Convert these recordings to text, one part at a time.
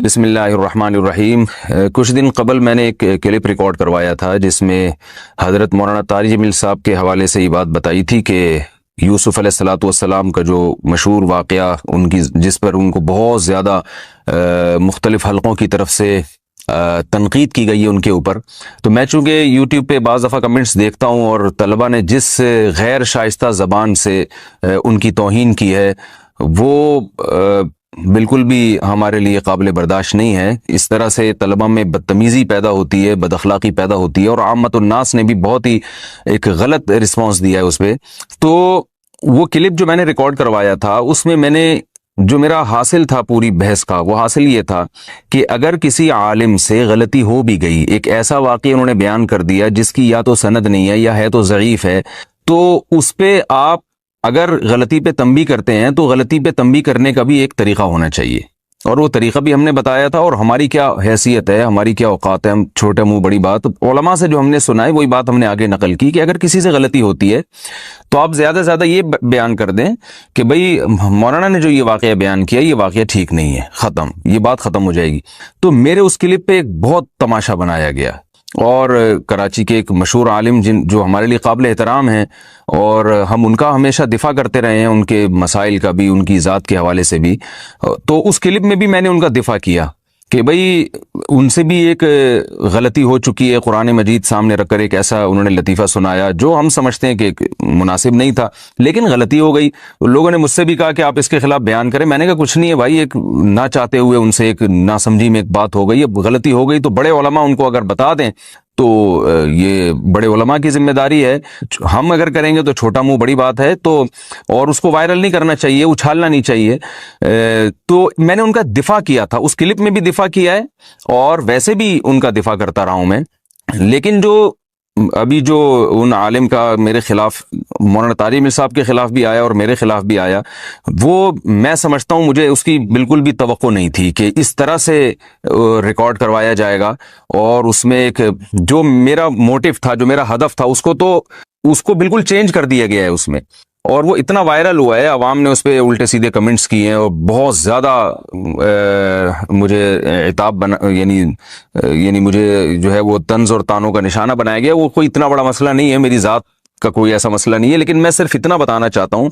بسم اللہ الرحمن الرحیم۔ کچھ دن قبل میں نے ایک کلپ ریکارڈ کروایا تھا جس میں حضرت مولانا طارق جمیل صاحب کے حوالے سے یہ بات بتائی تھی کہ یوسف علیہ الصلوۃ والسلام کا جو مشہور واقعہ ان کی جس پر ان کو بہت زیادہ مختلف حلقوں کی طرف سے تنقید کی گئی ہے ان کے اوپر، تو میں چونکہ یوٹیوب پہ بعض دفعہ کمنٹس دیکھتا ہوں اور طلبہ نے جس غیر شائستہ زبان سے ان کی توہین کی ہے وہ بالکل بھی ہمارے لیے قابل برداشت نہیں ہے۔ اس طرح سے طلبہ میں بدتمیزی پیدا ہوتی ہے، بد اخلاقی پیدا ہوتی ہے، اور عامت الناس نے بھی بہت ہی ایک غلط رسپانس دیا ہے اس پہ۔ تو وہ کلپ جو میں نے ریکارڈ کروایا تھا اس میں میں نے جو میرا حاصل تھا پوری بحث کا، وہ حاصل یہ تھا کہ اگر کسی عالم سے غلطی ہو بھی گئی، ایک ایسا واقعہ انہوں نے بیان کر دیا جس کی یا تو سند نہیں ہے یا ہے تو ضعیف ہے، تو اس پہ آپ اگر غلطی پہ تنبیہ کرتے ہیں تو غلطی پہ تنبیہ کرنے کا بھی ایک طریقہ ہونا چاہیے، اور وہ طریقہ بھی ہم نے بتایا تھا، اور ہماری کیا حیثیت ہے، ہماری کیا اوقات ہے، ہم چھوٹے منہ بڑی بات، علماء سے جو ہم نے سنا ہے وہی بات ہم نے آگے نقل کی کہ اگر کسی سے غلطی ہوتی ہے تو آپ زیادہ سے زیادہ یہ بیان کر دیں کہ بھئی مولانا نے جو یہ واقعہ بیان کیا یہ واقعہ ٹھیک نہیں ہے، ختم، یہ بات ختم ہو جائے گی۔ تو میرے اس کلپ پہ ایک بہت تماشا بنایا گیا، اور کراچی کے ایک مشہور عالم جو ہمارے لیے قابل احترام ہیں اور ہم ان کا ہمیشہ دفاع کرتے رہے ہیں، ان کے مسائل کا بھی، ان کی ذات کے حوالے سے بھی، تو اس کلپ میں بھی میں نے ان کا دفاع کیا کہ بھئی ان سے بھی ایک غلطی ہو چکی ہے، قرآن مجید سامنے رکھ کر ایک ایسا انہوں نے لطیفہ سنایا جو ہم سمجھتے ہیں کہ مناسب نہیں تھا، لیکن غلطی ہو گئی۔ لوگوں نے مجھ سے بھی کہا کہ آپ اس کے خلاف بیان کریں، میں نے کہا کچھ نہیں ہے بھائی، ایک نہ چاہتے ہوئے ان سے ایک ناسمجھی میں ایک بات ہو گئی، اب غلطی ہو گئی تو بڑے علماء ان کو اگر بتا دیں تو یہ بڑے علماء کی ذمہ داری ہے، ہم اگر کریں گے تو چھوٹا منہ بڑی بات ہے، تو اور اس کو وائرل نہیں کرنا چاہیے، اچھالنا نہیں چاہیے۔ تو میں نے ان کا دفاع کیا تھا، اس کلپ میں بھی دفاع کیا ہے اور ویسے بھی ان کا دفاع کرتا رہا ہوں میں، لیکن جو ابھی جو ان عالم کا میرے خلاف مولانا طارق جمیل صاحب کے خلاف بھی آیا اور میرے خلاف بھی آیا، وہ میں سمجھتا ہوں مجھے اس کی بالکل بھی توقع نہیں تھی کہ اس طرح سے ریکارڈ کروایا جائے گا، اور اس میں ایک جو میرا موٹیو تھا، جو میرا ہدف تھا، اس کو بالکل چینج کر دیا گیا ہے اس میں، اور وہ اتنا وائرل ہوا ہے، عوام نے اس پہ الٹے سیدھے کمنٹس کیے ہیں اور بہت زیادہ مجھے عتاب یعنی مجھے جو ہے وہ طنز اور طعنوں کا نشانہ بنایا گیا۔ وہ کوئی اتنا بڑا مسئلہ نہیں ہے، میری ذات کا کوئی ایسا مسئلہ نہیں ہے، لیکن میں صرف اتنا بتانا چاہتا ہوں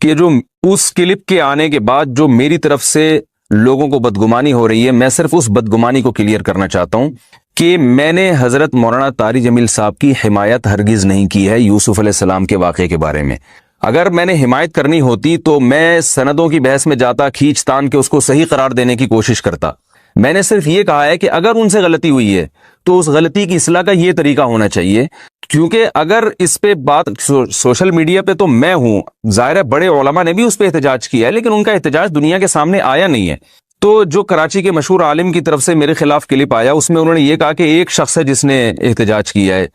کہ جو اس کلپ کے آنے کے بعد جو میری طرف سے لوگوں کو بدگمانی ہو رہی ہے، میں صرف اس بدگمانی کو کلیئر کرنا چاہتا ہوں کہ میں نے حضرت مولانا طارق جمیل صاحب کی حمایت ہرگز نہیں کی ہے یوسف علیہ السلام کے واقعے کے بارے میں۔ اگر میں نے حمایت کرنی ہوتی تو میں سندوں کی بحث میں جاتا، کھینچ تان کے اس کو صحیح قرار دینے کی کوشش کرتا۔ میں نے صرف یہ کہا ہے کہ اگر ان سے غلطی ہوئی ہے تو اس غلطی کی اصلاح کا یہ طریقہ ہونا چاہیے، کیونکہ اگر اس پہ بات سوشل میڈیا پہ تو میں ہوں، ظاہر ہے بڑے علماء نے بھی اس پہ احتجاج کیا ہے، لیکن ان کا احتجاج دنیا کے سامنے آیا نہیں ہے۔ تو جو کراچی کے مشہور عالم کی طرف سے میرے خلاف کلپ آیا، اس میں انہوں نے یہ کہا کہ ایک شخص ہے جس نے احتجاج کیا ہے،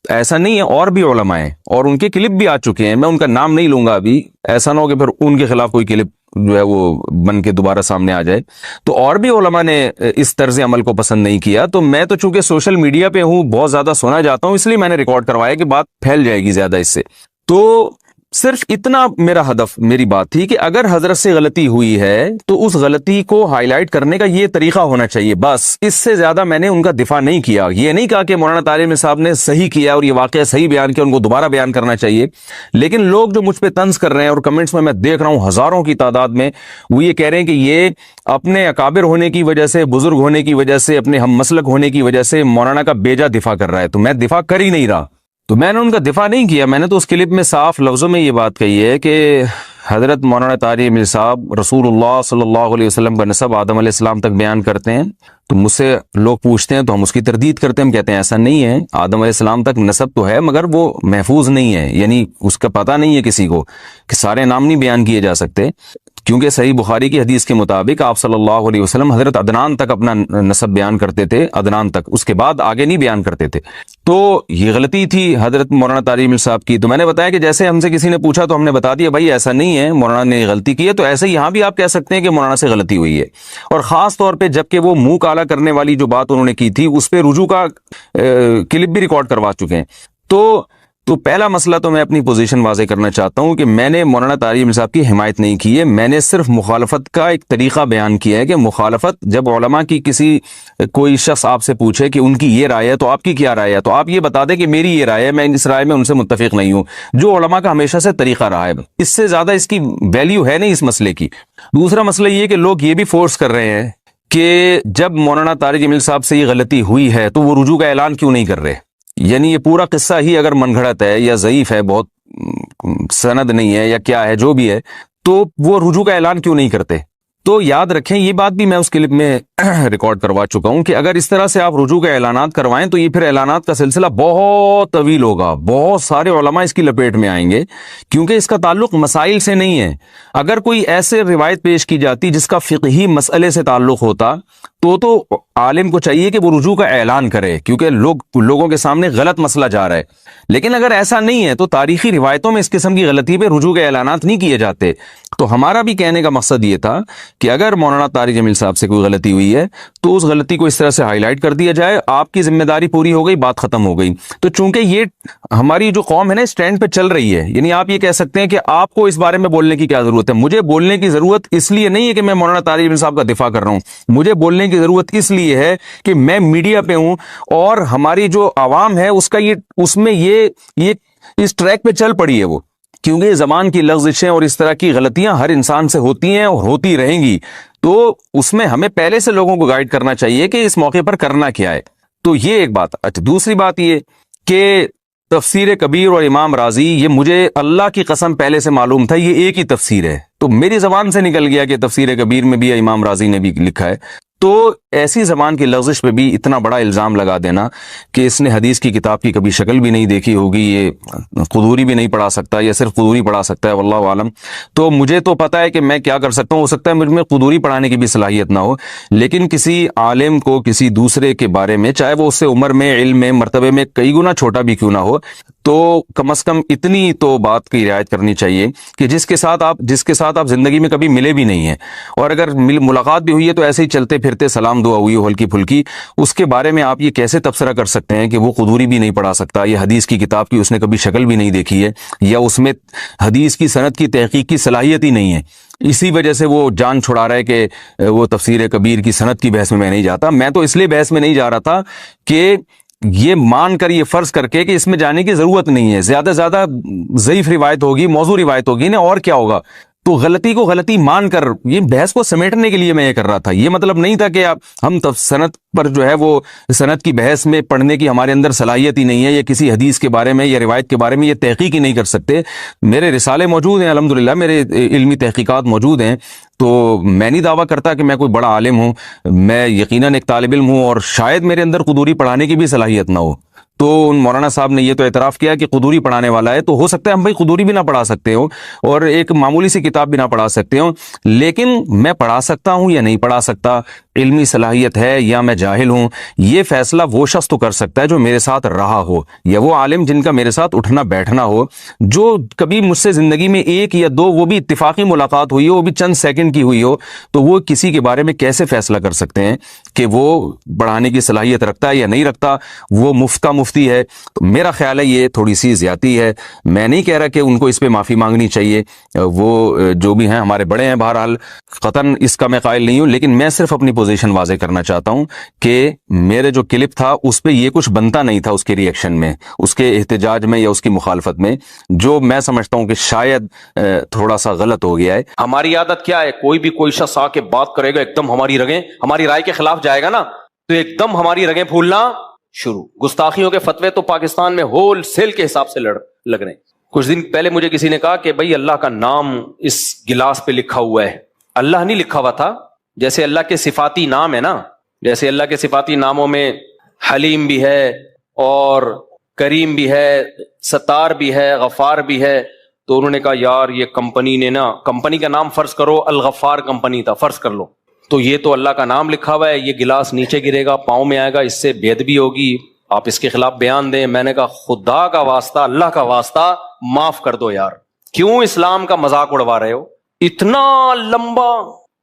ایسا نہیں ہے، اور بھی علماء ہیں اور ان کے کلپ بھی آ چکے ہیں، میں ان کا نام نہیں لوں گا ابھی، ایسا نہ ہو کہ پھر ان کے خلاف کوئی کلپ جو ہے وہ بن کے دوبارہ سامنے آ جائے۔ تو اور بھی علماء نے اس طرز عمل کو پسند نہیں کیا، تو میں تو چونکہ سوشل میڈیا پہ ہوں، بہت زیادہ سنا جاتا ہوں، اس لیے میں نے ریکارڈ کروایا کہ بات پھیل جائے گی زیادہ اس سے۔ تو صرف اتنا میرا ہدف، میری بات تھی کہ اگر حضرت سے غلطی ہوئی ہے تو اس غلطی کو ہائی لائٹ کرنے کا یہ طریقہ ہونا چاہیے، بس اس سے زیادہ میں نے ان کا دفاع نہیں کیا۔ یہ نہیں کہا کہ مولانا طارق جمیل صاحب نے صحیح کیا اور یہ واقعہ صحیح بیان کیا، ان کو دوبارہ بیان کرنا چاہیے، لیکن لوگ جو مجھ پہ طنز کر رہے ہیں اور کمنٹس میں دیکھ رہا ہوں ہزاروں کی تعداد میں، وہ یہ کہہ رہے ہیں کہ یہ اپنے اکابر ہونے کی وجہ سے، بزرگ ہونے کی وجہ سے، اپنے ہم مسلک ہونے کی وجہ سے مولانا کا بیجا دفاع کر رہا ہے، تو میں دفاع کر ہی نہیں رہا۔ تو میں نے ان کا دفاع نہیں کیا، میں نے تو اس کلپ میں صاف لفظوں میں یہ بات کہی ہے کہ حضرت مولانا طارق جمیل صاحب رسول اللہ صلی اللہ علیہ وسلم کا نسب آدم علیہ السلام تک بیان کرتے ہیں، تو مجھ سے لوگ پوچھتے ہیں تو ہم اس کی تردید کرتے ہیں، ہم کہتے ہیں ایسا نہیں ہے، آدم علیہ السلام تک نسب تو ہے مگر وہ محفوظ نہیں ہے، یعنی اس کا پتہ نہیں ہے کسی کو کہ سارے نام نہیں بیان کیے جا سکتے، کیونکہ صحیح بخاری کی حدیث کے مطابق آپ صلی اللہ علیہ وسلم حضرت عدنان تک اپنا نسب بیان کرتے تھے، عدنان تک، اس کے بعد آگے نہیں بیان کرتے تھے۔ تو یہ غلطی تھی حضرت مولانا طارق جمیل صاحب کی۔ تو میں نے بتایا کہ جیسے ہم سے کسی نے پوچھا تو ہم نے بتا دیا بھائی ایسا نہیں ہے، مولانا نے غلطی کی ہے، تو ایسے یہاں بھی آپ کہہ سکتے ہیں کہ مولانا سے غلطی ہوئی ہے، اور خاص طور پہ جبکہ وہ منہ کالا کرنے والی جو بات انہوں نے کی تھی اس پہ رجوع کا کلپ بھی ریکارڈ کروا چکے ہیں۔ تو تو پہلا مسئلہ تو میں اپنی پوزیشن واضح کرنا چاہتا ہوں کہ میں نے مولانا طارق جمیل صاحب کی حمایت نہیں کی ہے، میں نے صرف مخالفت کا ایک طریقہ بیان کیا ہے کہ مخالفت جب علماء کی کوئی شخص آپ سے پوچھے کہ ان کی یہ رائے ہے تو آپ کی کیا رائے ہے، تو آپ یہ بتا دیں کہ میری یہ رائے ہے، میں اس رائے میں ان سے متفق نہیں ہوں، جو علماء کا ہمیشہ سے طریقہ رہا ہے، اس سے زیادہ اس کی ویلیو ہے نہیں اس مسئلے کی۔ دوسرا مسئلہ یہ کہ لوگ یہ بھی فورس کر رہے ہیں کہ جب مولانا طارق جمیل صاحب سے یہ غلطی ہوئی ہے تو وہ رجوع کا اعلان کیوں نہیں کر رہے، یعنی یہ پورا قصہ ہی اگر من گھڑت ہے یا ضعیف ہے، بہت سند نہیں ہے یا کیا ہے جو بھی ہے، تو وہ رجوع کا اعلان کیوں نہیں کرتے۔ تو یاد رکھیں، یہ بات بھی میں اس کلپ میں ریکارڈ کروا چکا ہوں کہ اگر اس طرح سے آپ رجوع کا اعلانات کروائیں تو یہ پھر اعلانات کا سلسلہ بہت طویل ہوگا، بہت سارے علماء اس کی لپیٹ میں آئیں گے، کیونکہ اس کا تعلق مسائل سے نہیں ہے۔ اگر کوئی ایسے روایت پیش کی جاتی جس کا فقہی مسئلے سے تعلق ہوتا تو عالم کو چاہیے کہ وہ رجوع کا اعلان کرے، کیونکہ لوگوں کے سامنے غلط مسئلہ جا رہا ہے۔ لیکن اگر ایسا نہیں ہے تو تاریخی روایتوں میں اس قسم کی غلطی پہ رجوع کے اعلانات نہیں کیے جاتے۔ تو ہمارا بھی کہنے کا مقصد یہ تھا کہ اگر مولانا طارق جمیل صاحب سے کوئی غلطی ہوئی ہے تو اس غلطی کو اس طرح سے ہائی لائٹ کر دیا جائے، آپ کی ذمہ داری پوری ہو گئی، بات ختم ہو گئی۔ تو چونکہ یہ ہماری جو قوم ہے نا اسٹینڈ پہ چل رہی ہے، یعنی آپ یہ کہہ سکتے ہیں کہ آپ کو اس بارے میں بولنے کی کیا ضرورت ہے۔ مجھے بولنے کی ضرورت اس لیے نہیں ہے کہ میں مولانا طارق جمیل صاحب کا دفاع کر رہا ہوں، مجھے بولنے کی ضرورت اس لیے ہے کہ میں میڈیا پہ ہوں اور ہماری جو عوام ہے اس میں یہ اس ٹریک پہ چل پڑی ہے وہ، کیونکہ زبان کی لغزشیں اور اس طرح کی غلطیاں ہر انسان سے ہوتی ہیں اور ہوتی رہیں گی، تو اس میں ہمیں پہلے سے لوگوں کو گائیڈ کرنا چاہیے کہ اس موقع پر کرنا کیا ہے۔ تو یہ ایک بات۔ اچھا، دوسری بات یہ کہ تفسیر کبیر اور امام رازی، یہ مجھے اللہ کی قسم پہلے سے معلوم تھا یہ ایک ہی تفسیر ہے، تو میری زبان سے نکل گیا کہ تفسیر کبیر میں بھی امام رازی نے بھی لکھا ہے۔ تو ایسی زبان کی لغزش پہ بھی اتنا بڑا الزام لگا دینا کہ اس نے حدیث کی کتاب کی کبھی شکل بھی نہیں دیکھی ہوگی، یہ قدوری بھی نہیں پڑھا سکتا یا صرف قدوری پڑھا سکتا ہے، واللہ عالم۔ تو مجھے تو پتا ہے کہ میں کیا کر سکتا ہوں، ہو سکتا ہے مجھ میں قدوری پڑھانے کی بھی صلاحیت نہ ہو، لیکن کسی عالم کو کسی دوسرے کے بارے میں، چاہے وہ اس سے عمر میں، علم میں، مرتبے میں کئی گنا چھوٹا بھی کیوں نہ ہو، تو کم از کم اتنی تو بات کی رعایت کرنی چاہیے کہ جس کے ساتھ آپ زندگی میں کبھی ملے بھی نہیں ہیں، اور اگر ملاقات بھی ہوئی ہے تو ایسے ہی چلتے پھرتے سلام دعا ہوئی ہو ہلکی پھلکی، اس کے بارے میں آپ یہ کیسے تبصرہ کر سکتے ہیں کہ وہ قدوری بھی نہیں پڑھا سکتا، یا حدیث کی کتاب کی اس نے کبھی شکل بھی نہیں دیکھی ہے، یا اس میں حدیث کی سند کی تحقیق کی صلاحیت ہی نہیں ہے، اسی وجہ سے وہ جان چھڑا رہا ہے کہ وہ تفسیر کبیر کی سند کی بحث میں نہیں جاتا۔ میں تو اس لیے بحث میں نہیں جا رہا تھا کہ یہ مان کر، یہ فرض کر کے کہ اس میں جانے کی ضرورت نہیں ہے، زیادہ سے زیادہ ضعیف روایت ہوگی، موضوع روایت ہوگی نا، اور کیا ہوگا۔ تو غلطی کو غلطی مان کر، یہ بحث کو سمیٹنے کے لیے میں یہ کر رہا تھا، یہ مطلب نہیں تھا کہ ہم سند پر جو ہے وہ سند کی بحث میں پڑھنے کی ہمارے اندر صلاحیت ہی نہیں ہے، یا کسی حدیث کے بارے میں یا روایت کے بارے میں یہ تحقیق ہی نہیں کر سکتے۔ میرے رسالے موجود ہیں الحمدللہ، میرے علمی تحقیقات موجود ہیں، تو میں نہیں دعویٰ کرتا کہ میں کوئی بڑا عالم ہوں، میں یقیناً ایک طالب علم ہوں، اور شاید میرے اندر قدوری پڑھانے کی بھی صلاحیت نہ ہو۔ تو ان مولانا صاحب نے یہ تو اعتراف کیا کہ قدوری پڑھانے والا ہے، تو ہو سکتا ہے ہم بھائی قدوری بھی نہ پڑھا سکتے ہوں اور ایک معمولی سی کتاب بھی نہ پڑھا سکتے ہوں، لیکن میں پڑھا سکتا ہوں یا نہیں پڑھا سکتا، علمی صلاحیت ہے یا میں جاہل ہوں، یہ فیصلہ وہ شخص تو کر سکتا ہے جو میرے ساتھ رہا ہو، یا وہ عالم جن کا میرے ساتھ اٹھنا بیٹھنا ہو، جو کبھی مجھ سے زندگی میں ایک یا دو، وہ بھی اتفاقی ملاقات ہوئی ہو، وہ بھی چند سیکنڈ کی ہوئی ہو، تو وہ کسی کے بارے میں کیسے فیصلہ کر سکتے ہیں کہ وہ پڑھانے کی صلاحیت رکھتا ہے یا نہیں رکھتا، وہ مفت کا مفتی ہے۔ تو میرا خیال ہے یہ تھوڑی سی زیادتی ہے، میں نہیں کہہ رہا کہ ان کو اس پہ معافی مانگنی چاہیے، وہ جو بھی ہیں ہمارے بڑے ہیں، بہرحال قطعاً اس کا میں قائل نہیں ہوں، لیکن میں صرف اپنی پوزیشن واضح کرنا چاہتا ہوں کہ میرے جو کلپ تھا اس پہ یہ کچھ بنتا نہیں تھا، اس کے ری ایکشن میں، اس کے احتجاج میں یا اس کی مخالفت میں، جو میں سمجھتا ہوں کہ شاید تھوڑا سا غلط ہو گیا ہے۔ ہماری عادت کیا ہے، کوئی شخص آ کے بات کرے گا، ایک دم ہماری رگیں ہماری رائے کے خلاف جائے گا نا، تو ایک دم ہماری رگیں پھولنا شروع۔ گستاخیوں کے فتوے تو پاکستان میں ہول سیل کے حساب سے لگ رہے ہیں۔ کچھ دن پہلے مجھے کسی نے کہا کہ بھائی اللہ کا نام اس گلاس پہ لکھا ہوا ہے، اللہ نہیں لکھا ہوا تھا، جیسے اللہ کے صفاتی نام ہے نا، جیسے اللہ کے صفاتی ناموں میں حلیم بھی ہے اور کریم بھی ہے، ستار بھی ہے، غفار بھی ہے، تو انہوں نے کہا یار یہ کمپنی نے نا، کمپنی کا نام فرض کرو الغفار کمپنی تھا، فرض کر لو، تو یہ تو اللہ کا نام لکھا ہوا ہے، یہ گلاس نیچے گرے گا، پاؤں میں آئے گا، اس سے بے ادبی ہوگی، آپ اس کے خلاف بیان دیں۔ میں نے کہا خدا کا واسطہ، اللہ کا واسطہ معاف کر دو یار، کیوں اسلام کا مذاق اڑوا رہے ہو اتنا لمبا۔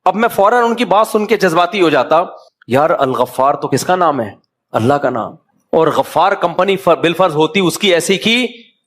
اب میں فوراً ان کی بات سن کے جذباتی ہو جاتا، یار الغفار تو کس کا نام ہے؟ اللہ کا نام، اور غفار کمپنی بالفرض ہوتی اس کی ایسی کی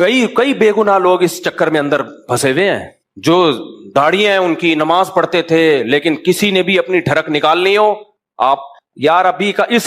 کئی بے گناہ لوگ اس چکر میں اندر پھنسے ہوئے ہیں، جو داڑیاں ہیں ان کی، نماز پڑھتے تھے لیکن کسی نے بھی اپنی ڈھرک نکالنی ہو، آپ یار ابھی کا اس